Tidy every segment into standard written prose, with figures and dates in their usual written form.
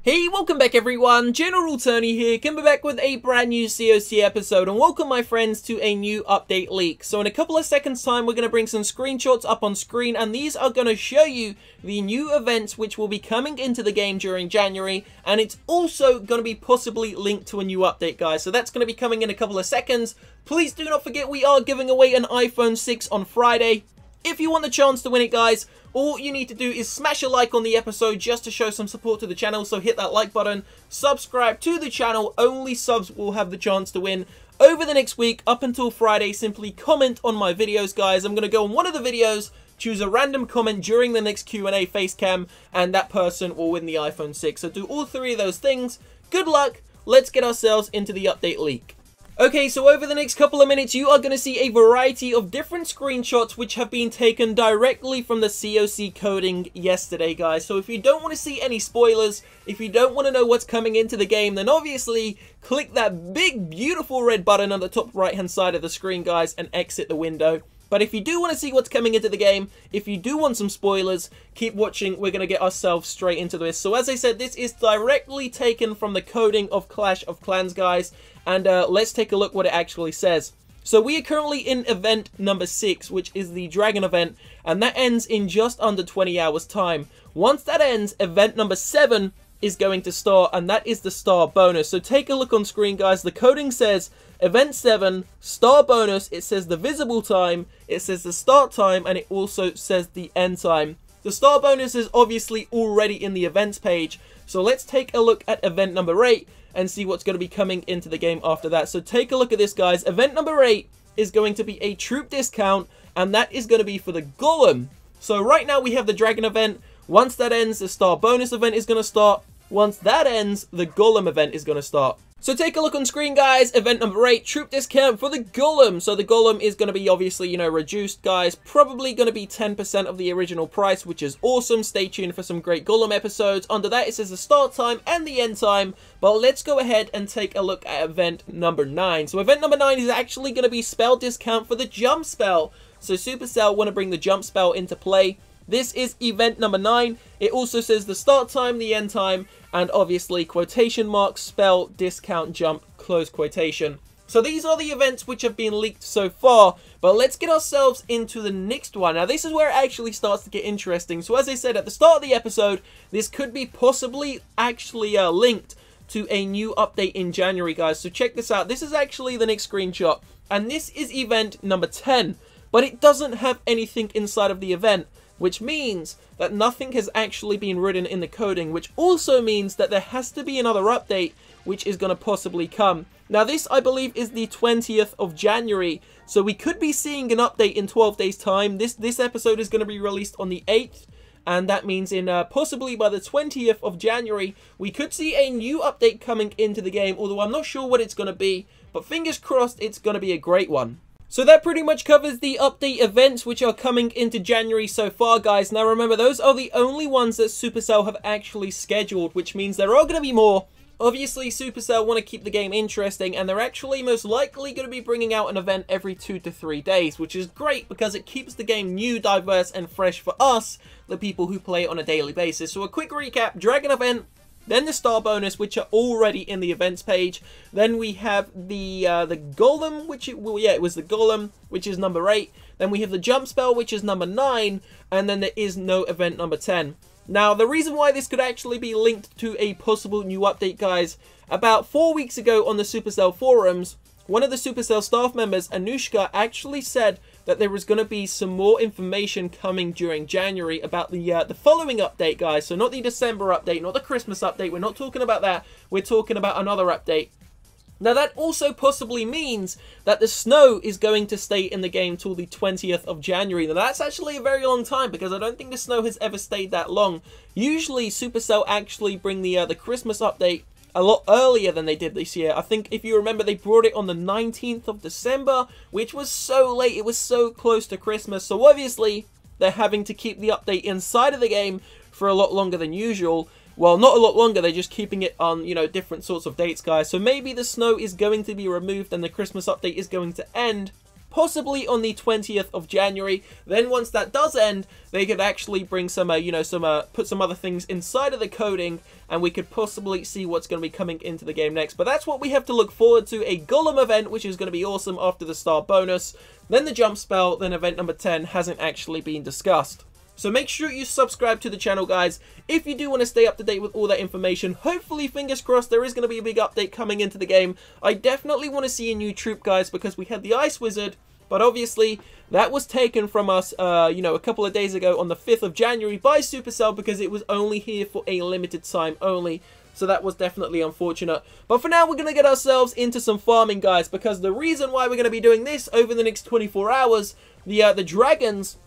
Hey, welcome back everyone, General Tony here, coming back with a brand new COC episode, and welcome my friends to a new update leak. So in a couple of seconds time, we're going to bring some screenshots up on screen, and these are going to show you the new events which will be coming into the game during January, and it's also going to be possibly linked to a new update, guys. So that's going to be coming in a couple of seconds. Please do not forget we are giving away an iPhone 6 on Friday. If you want the chance to win it, guys, all you need to do is smash a like on the episode just to show some support to the channel. So hit that like button, subscribe to the channel. Only subs will have the chance to win. Over the next week, up until Friday, simply comment on my videos, guys. I'm going to go on one of the videos, choose a random comment during the next Q&A face cam, and that person will win the iPhone 6. So do all three of those things. Good luck. Let's get ourselves into the update leak. Okay, so over the next couple of minutes, you are going to see a variety of different screenshots which have been taken directly from the COC coding yesterday, guys. So if you don't want to see any spoilers, if you don't want to know what's coming into the game, then obviously click that big, beautiful red button on the top right-hand side of the screen, guys, and exit the window. But if you do want to see what's coming into the game, if you do want some spoilers, keep watching. We're going to get ourselves straight into this. So as I said, this is directly taken from the coding of Clash of Clans, guys. And let's take a look what it actually says. So we are currently in event number 6, which is the Dragon event. And that ends in just under 20 hours time. Once that ends, event number 7 is going to start, and that is the star bonus. So take a look on screen, guys. The coding says event 7 star bonus. It says the visible time, it says the start time, and it also says the end time. The star bonus is obviously already in the events page, so let's take a look at event number 8 and see what's going to be coming into the game after that. So take a look at this, guys. Event number 8 is going to be a troop discount, and that is going to be for the Golem. So right now we have the Dragon event. Once that ends, the star bonus event is going to start. Once that ends, the Golem event is going to start. So take a look on screen, guys. Event number 8, troop discount for the Golem. So the Golem is going to be obviously, you know, reduced, guys. Probably going to be 10% of the original price, which is awesome. Stay tuned for some great Golem episodes. Under that, it says the start time and the end time. But let's go ahead and take a look at event number 9. So event number 9 is actually going to be spell discount for the jump spell. So Supercell want to bring the jump spell into play. This is event number 9. It also says the start time, the end time, and obviously quotation marks, spell, discount, jump, close quotation. So these are the events which have been leaked so far, but let's get ourselves into the next one. Now this is where it actually starts to get interesting. So as I said at the start of the episode, this could be possibly actually linked to a new update in January, guys. So check this out. This is actually the next screenshot, and this is event number 10, but it doesn't have anything inside of the event, which means that nothing has actually been written in the coding, which also means that there has to be another update which is going to possibly come. Now this, I believe, is the 20th of January, so we could be seeing an update in 12 days time. This episode is going to be released on the 8th, and that means in possibly by the 20th of January, we could see a new update coming into the game, although I'm not sure what it's going to be, but fingers crossed it's going to be a great one. So that pretty much covers the update events which are coming into January so far, guys. Now remember, those are the only ones that Supercell have actually scheduled, which means there are going to be more. Obviously, Supercell want to keep the game interesting, and they're actually most likely going to be bringing out an event every 2 to 3 days, which is great because it keeps the game new, diverse, and fresh for us, the people who play it on a daily basis. So a quick recap: Dragon event, then the star bonus, which are already in the events page. Then we have the Golem, it was the Golem, which is number 8. Then we have the jump spell, which is number 9, and then there is no event number 10. Now, the reason why this could actually be linked to a possible new update, guys, about 4 weeks ago on the Supercell forums, one of the Supercell staff members, Anushka, actually said that there was going to be some more information coming during January about the following update, guys. So not the December update, not the Christmas update. We're not talking about that. We're talking about another update. Now that also possibly means that the snow is going to stay in the game till the 20th of January. Now that's actually a very long time, because I don't think the snow has ever stayed that long. Usually Supercell actually bring the Christmas update a lot earlier than they did this year. I think, if you remember, they brought it on the 19th of December, which was so late. It was so close to Christmas. So obviously, they're having to keep the update inside of the game for a lot longer than usual. Well, not a lot longer. They're just keeping it on, you know, different sorts of dates, guys. So maybe the snow is going to be removed and the Christmas update is going to end possibly on the 20th of January. Then once that does end, they could actually bring some, put some other things inside of the coding, and we could possibly see what's going to be coming into the game next. But that's what we have to look forward to, a Golem event, which is going to be awesome after the star bonus, then the jump spell, then event number 10 hasn't actually been discussed. So make sure you subscribe to the channel, guys, if you do want to stay up to date with all that information. Hopefully, fingers crossed, there is going to be a big update coming into the game. I definitely want to see a new troop, guys, because we had the Ice Wizard, but obviously that was taken from us, a couple of days ago on the 5th of January by Supercell because it was only here for a limited time only. So that was definitely unfortunate. But for now, we're going to get ourselves into some farming, guys, because the reason why we're going to be doing this over the next 24 hours, the dragons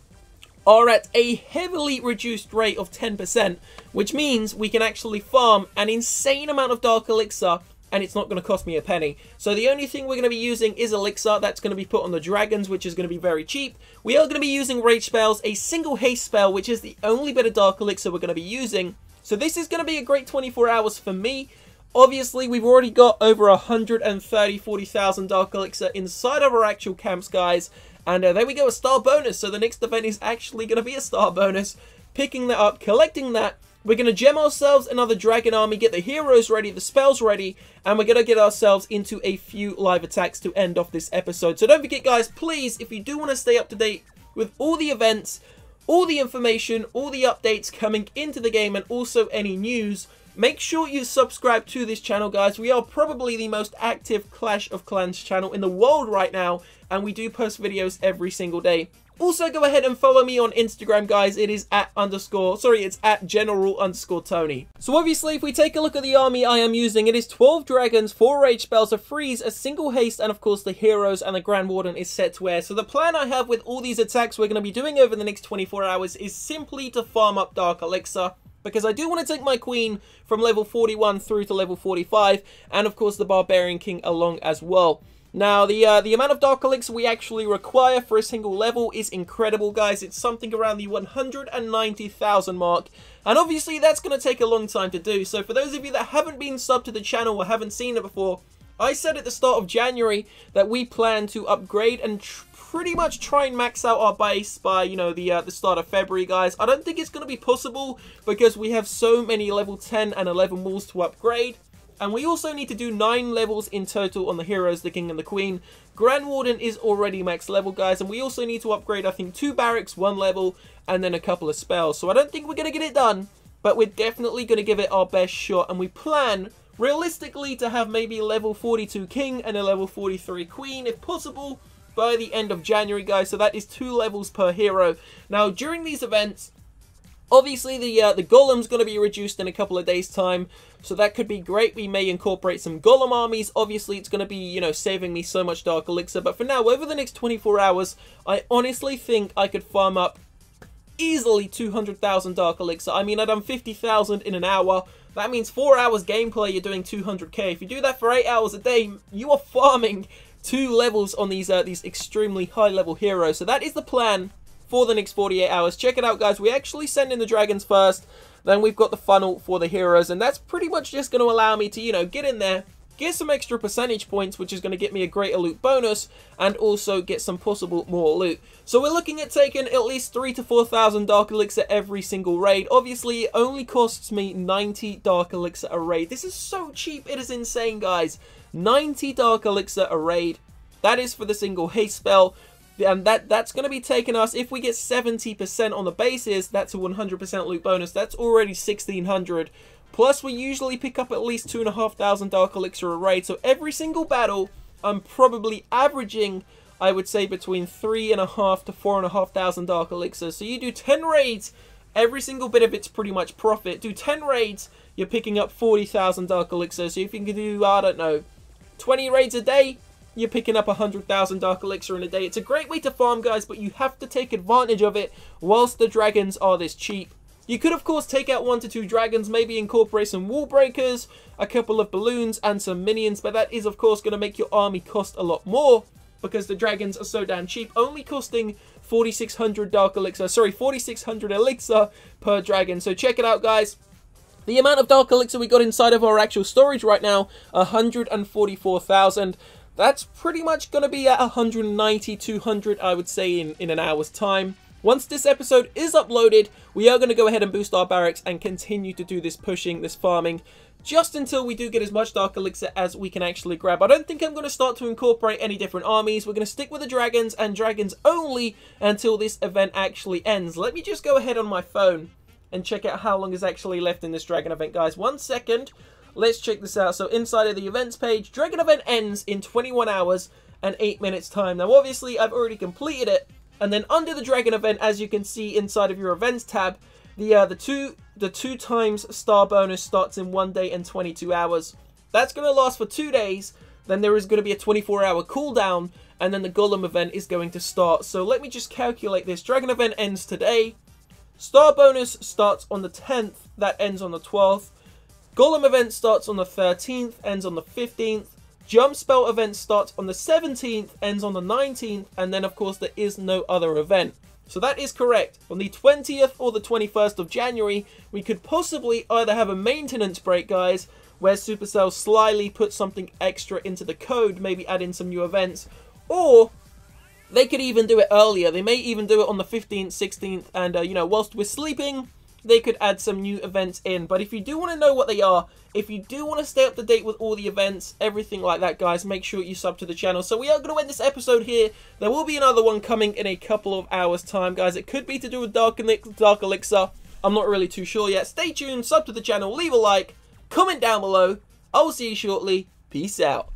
are at a heavily reduced rate of 10%, which means we can actually farm an insane amount of Dark Elixir, and it's not going to cost me a penny. So the only thing we're going to be using is Elixir. That's going to be put on the dragons, which is going to be very cheap. We are going to be using Rage spells, a single haste spell, which is the only bit of Dark Elixir we're going to be using. So this is going to be a great 24 hours for me. Obviously, we've already got over 40,000 Dark Elixir inside of our actual camps, guys. And there we go, a star bonus. So the next event is actually going to be a star bonus. Picking that up, collecting that. We're going to gem ourselves another dragon army, get the heroes ready, the spells ready, and we're going to get ourselves into a few live attacks to end off this episode. So don't forget, guys, please, if you do want to stay up to date with all the events, all the information, all the updates coming into the game, and also any news, make sure you subscribe to this channel, guys. We are probably the most active Clash of Clans channel in the world right now, and we do post videos every single day. Also, go ahead and follow me on Instagram, guys. It is at general_Tony. So obviously, if we take a look at the army I am using, it is 12 dragons, 4 rage spells, a freeze, a single haste, and of course the heroes and the Grand Warden is set to wear. So the plan I have with all these attacks we're going to be doing over the next 24 hours is simply to farm up Dark Elixir, because I do want to take my queen from level 41 through to level 45, and of course the Barbarian King along as well. Now, the amount of Dark Elixir we actually require for a single level is incredible, guys. It's something around the 190,000 mark, and obviously that's going to take a long time to do. So for those of you that haven't been subbed to the channel or haven't seen it before, I said at the start of January that we plan to upgrade and pretty much try and max out our base by, the start of February, guys. I don't think it's going to be possible because we have so many level 10 and 11 walls to upgrade. And we also need to do 9 levels in total on the heroes, the king and the queen. Grand Warden is already max level, guys. And we also need to upgrade, I think, 2 barracks, 1 level, and then a couple of spells. So I don't think we're going to get it done, but we're definitely going to give it our best shot. And we plan, realistically, to have maybe a level 42 king and a level 43 queen, if possible, by the end of January, guys. So that is 2 levels per hero. Now, during these events, obviously, the golem's going to be reduced in a couple of days' time, so that could be great. We may incorporate some golem armies. Obviously, it's going to be, saving me so much Dark Elixir. But for now, over the next 24 hours, I honestly think I could farm up easily 200,000 Dark Elixir. I mean, I've done 50,000 in an hour. That means 4 hours gameplay, you're doing 200k. If you do that for 8 hours a day, you are farming 2 levels on these extremely high-level heroes. So that is the plan for the next 48 hours. Check it out, guys. We actually send in the dragons first, then we've got the funnel for the heroes, and that's pretty much just going to allow me to, get in there, get some extra percentage points, which is going to get me a greater loot bonus, and also get some possible more loot. So we're looking at taking at least 3,000 to 4,000 Dark Elixir every single raid. Obviously, it only costs me 90 Dark Elixir a raid. This is so cheap, it is insane, guys. 90 Dark Elixir a raid. That is for the single haste spell. And that's going to be taking us, if we get 70% on the bases, that's a 100% loot bonus. That's already 1,600. Plus, we usually pick up at least 2,500 Dark Elixir a raid. So every single battle, I'm probably averaging, I would say, between 3,500 to 4,500 Dark Elixir. So you do 10 raids, every single bit of it's pretty much profit. Do 10 raids, you're picking up 40,000 Dark Elixir. So if you can do, I don't know, 20 raids a day, you're picking up 100,000 Dark Elixir in a day. It's a great way to farm, guys, but you have to take advantage of it whilst the dragons are this cheap. You could, of course, take out 1 to 2 dragons, maybe incorporate some wall breakers, a couple of balloons, and some minions, but that is, of course, going to make your army cost a lot more because the dragons are so damn cheap, only costing 4,600 Dark Elixir, sorry, 4,600 Elixir per dragon. So check it out, guys. The amount of Dark Elixir we got inside of our actual storage right now, 144,000. That's pretty much going to be at 190, 200, I would say, in an hour's time. Once this episode is uploaded, we are going to go ahead and boost our barracks and continue to do this pushing, this farming, just until we do get as much Dark Elixir as we can actually grab. I don't think I'm going to start to incorporate any different armies. We're going to stick with the dragons and dragons only until this event actually ends. Let me just go ahead on my phone and check out how long is actually left in this dragon event, guys. 1 second. Let's check this out. So inside of the events page, dragon event ends in 21 hours and 8 minutes time. Now, obviously, I've already completed it. And then under the dragon event, as you can see inside of your events tab, the two times star bonus starts in 1 day and 22 hours. That's going to last for 2 days. Then there is going to be a 24-hour cooldown, and then the golem event is going to start. So let me just calculate this. Dragon event ends today. Star bonus starts on the 10th. That ends on the 12th. Golem event starts on the 13th, ends on the 15th. Jump spell event starts on the 17th, ends on the 19th, and then of course there is no other event. So that is correct. On the 20th or the 21st of January, we could possibly either have a maintenance break, guys, where Supercell slyly puts something extra into the code, maybe add in some new events, or they could even do it earlier. They may even do it on the 15th, 16th, and you know, whilst we're sleeping, they could add some new events in. But if you do want to know what they are, if you do want to stay up to date with all the events, everything like that, guys, make sure you sub to the channel. So we are going to end this episode here. There will be another one coming in a couple of hours time, guys. It could be to do with Dark Elixir. I'm not really too sure yet. Stay tuned, sub to the channel, leave a like, comment down below. I will see you shortly. Peace out.